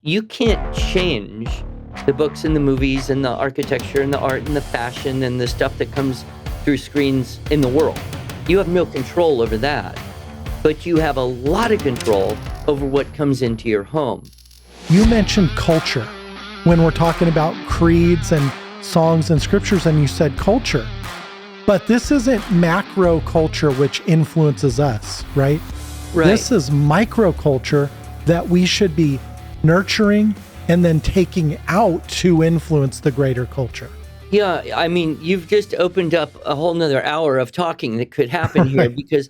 You can't change the books and the movies and the architecture and the art and the fashion and the stuff that comes through screens in the world. You have no control over that, but you have a lot of control over what comes into your home. You mentioned culture when we're talking about creeds and songs and scriptures, and you said culture. But this isn't macro culture which influences us, right? Right. This is micro culture that we should be nurturing and then taking out to influence the greater culture. Yeah, I mean, you've just opened up a whole nother hour of talking that could happen here because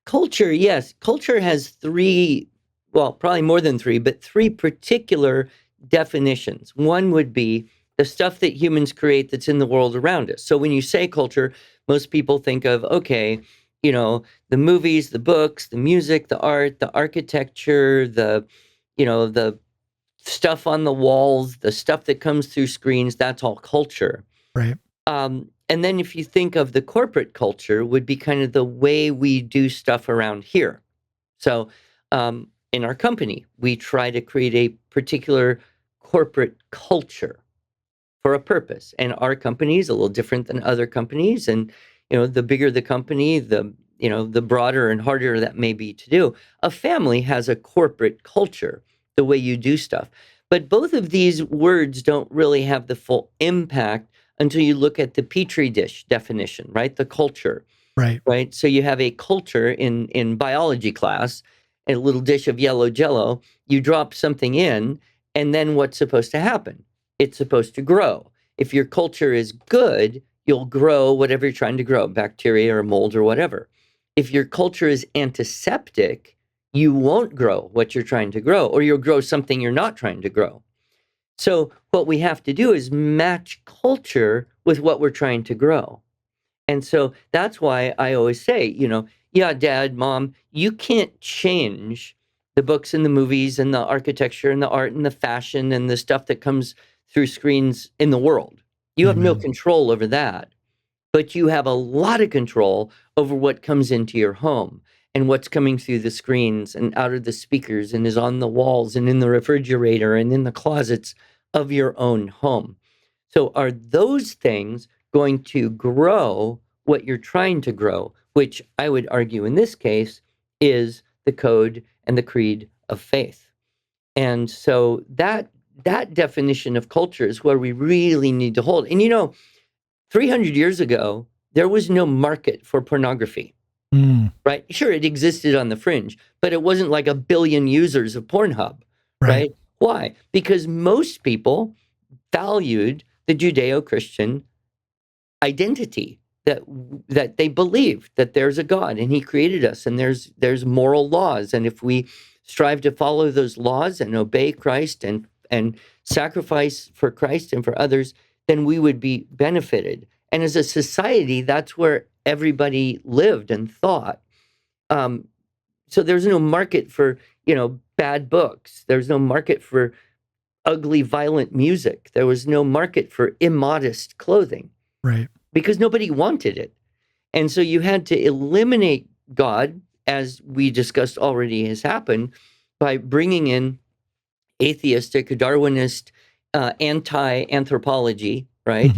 culture, yes, culture has three, well, probably more than three, but three particular definitions. One would be the stuff that humans create that's in the world around us. So when you say culture, most people think of, okay, you know, the movies, the books, the music, the art, the architecture, the stuff on the walls, the stuff that comes through screens, that's all culture. Right. And then if you think of the corporate culture would be kind of the way we do stuff around here. So in our company, we try to create a particular corporate culture for a purpose. And our company is a little different than other companies. And, you know, the bigger the company, the broader and harder that may be to do. A family has a corporate culture, the way you do stuff. But both of these words don't really have the full impact until you look at the Petri dish definition, right? The culture, right? So you have a culture in biology class, a little dish of yellow jello, you drop something in, and then what's supposed to happen? It's supposed to grow. If your culture is good, you'll grow whatever you're trying to grow, bacteria or mold or whatever. If your culture is antiseptic, you won't grow what you're trying to grow, or you'll grow something you're not trying to grow. So what we have to do is match culture with what we're trying to grow. And so that's why I always say, you know, yeah, Dad, Mom, you can't change the books and the movies and the architecture and the art and the fashion and the stuff that comes through screens in the world. You have no control over that, but you have a lot of control over what comes into your home and what's coming through the screens and out of the speakers and is on the walls and in the refrigerator and in the closets of your own home. So are those things going to grow what you're trying to grow, which I would argue in this case is the code and the creed of faith. And so that definition of culture is where we really need to hold. And you know, 300 years ago, there was no market for pornography. Right? Sure, it existed on the fringe, but it wasn't like 1 billion users of Pornhub, right? Why? Because most people valued the Judeo-Christian identity, that they believed that there's a God and he created us and there's moral laws. And if we strive to follow those laws and obey Christ and sacrifice for Christ and for others, then we would be benefited. And as a society, that's where everybody lived and thought. So there's no market for, bad books. There's no market for ugly, violent music. There was no market for immodest clothing. Right. Because nobody wanted it. And so you had to eliminate God, as we discussed already has happened, by bringing in atheistic, Darwinist, anti-anthropology, right?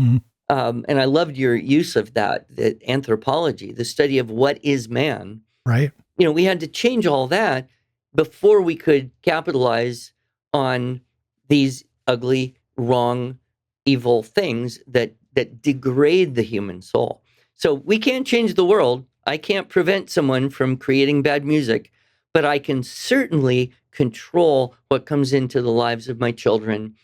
And I loved your use of that anthropology, the study of what is man. Right. We had to change all that before we could capitalize on these ugly, wrong, evil things that degrade the human soul. So we can't change the world. I can't prevent someone from creating bad music, but I can certainly control what comes into the lives of my children,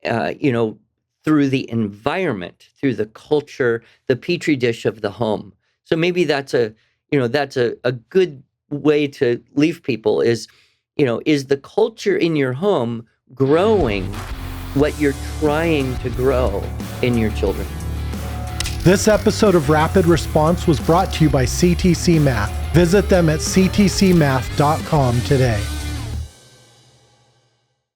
through the environment, through the culture, the petri dish of the home. So maybe that's a good way to leave people is the culture in your home growing what you're trying to grow in your children? This episode of Rapid Response was brought to you by CTC Math. Visit them at ctcmath.com today.